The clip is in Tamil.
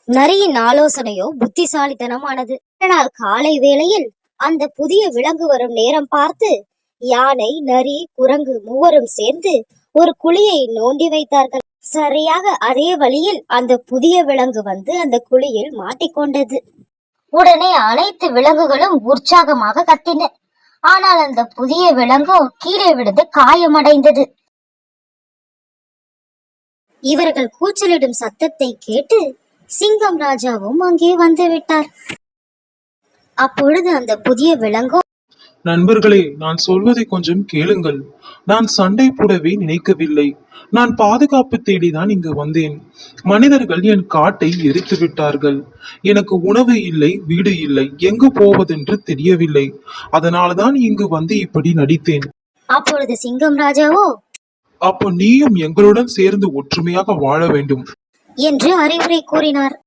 நரியின் ஆலோசனையோ புத்திசாலித்தனமானது. ஆனால் காலை வேளையில் அந்த புதிய விலங்கு வரும் நேரம் பார்த்து யானை, நரி, குரங்கு மூவரும் சேர்ந்து ஒரு குழியை நோண்டி வைத்தார்கள். சரியாக அதே வழியில் அந்த புதிய விலங்கு வந்து அந்த குழியில் மாட்டிக்கொண்டது. உடனே அனைத்து விலங்குகளும் உற்சாகமாக கத்தின. ஆனால் அந்த புதிய விலங்கோ கீழே விழுந்து காயமடைந்தது. இவர்கள் கூச்சலிடும் சத்தத்தை கேட்டு சிங்கம் ராஜாவும் அங்கே வந்து விட்டார். அப்பொழுது அந்த புதிய விலங்கோ, நண்பர்களே, நான் சொல்வதை கொஞ்சம் கேளுங்கள். நான் சண்டை போடவே நினைக்கவில்லை. நான் பாதுகாப்பு தேடிதான் இங்கு வந்தேன். மனிதர்கள் என் காட்டை எரித்து விட்டார்கள். எனக்கு உணவு இல்லை, வீடு இல்லை, எங்கு போவதென்று தெரியவில்லை. அதனால்தான் இங்கு வந்து இப்படி நடித்தேன். அப்பொழுது சிங்கம் ராஜாவோ, அப்போ நீயும் எங்களுடன் சேர்ந்து ஒற்றுமையாக வாழ வேண்டும் என்று அறிவுரை கூறினார்.